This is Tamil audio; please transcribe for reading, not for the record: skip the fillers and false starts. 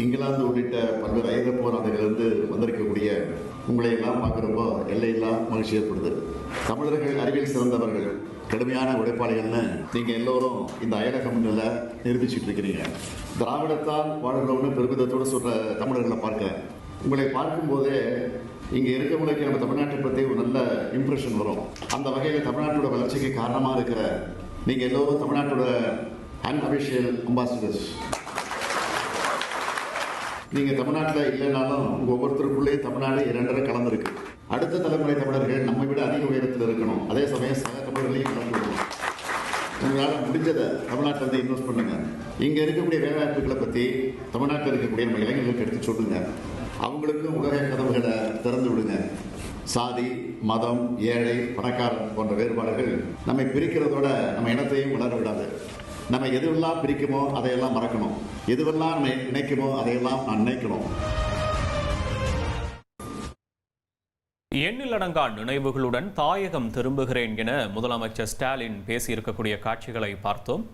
இங்கிலாந்து உள்ளிட்ட பல்வேறு ஐரோப்பிய நாடுகளிலிருந்து வந்திருக்கக்கூடிய உங்களை எல்லாம் பார்க்குறப்போ எல்லையில்லா மகிழ்ச்சி ஏற்படுது. தமிழர்கள் அறிவியல் சிறந்தவர்கள், கடுமையான உழைப்பாளிகள்னு நீங்கள் எல்லோரும் இந்த அயலகம்ல நிரூபிச்சுட்டு இருக்கிறீங்க. திராவிடத்தால் வாழ்கிறவன்னு பெருமிதத்தோடு சொல்கிற தமிழர்களை பார்க்க, உங்களை பார்க்கும்போதே இங்கே இருக்கவங்களுக்கு நம்ம தமிழ்நாட்டை பற்றி ஒரு நல்ல இம்ப்ரெஷன் வரும். அந்த வகையில் தமிழ்நாட்டோட வளர்ச்சிக்கு காரணமாக இருக்கிற நீங்கள் எல்லோரும் தமிழ்நாட்டோட அன்அபிஷியல் அம்பாசிடர்ஸ். நீங்கள் தமிழ்நாட்டில் இல்லைனாலும் உங்கள் ஒவ்வொருத்தருக்குள்ளே தமிழ்நாடு இரண்டரை கலந்துருக்கு. அடுத்த தலைமுறை தமிழர்கள் நம்மை விட அதிக உயரத்தில் இருக்கணும். அதே சமயம் சக தமிழர்களையும் கலந்து விடணும். உங்களால் முடிஞ்சதை தமிழ்நாட்டில் வந்து இன்வெஸ்ட் பண்ணுங்க. இங்கே இருக்கக்கூடிய வேலைவாய்ப்புகளை பற்றி தமிழ்நாட்டில் இருக்கக்கூடிய நம்ம இளைஞர்களுக்கு எடுத்து சொல்லுங்க. அவங்களுக்கும் உலக கதவுகளை திறந்து விடுங்க. சாதி, மதம், ஏழை, பணக்காரன் போன்ற வேறுபாடுகள் நம்மை பிரிக்கிறதோட நம்ம இனத்தையும் வளர விடாது. நம்ம எதுவெல்லாம் பிரிக்குமோ அதையெல்லாம் மறக்கணும். எதுவெல்லாம் நம்ம நினைக்குமோ அதையெல்லாம் நான் நினைக்கணும். எண்ணிலடங்கா நினைவுகளுடன் தாயகம் திரும்புகிறேன் என முதலமைச்சர் ஸ்டாலின் பேசியிருக்கக்கூடிய காட்சிகளை பார்த்தோம்.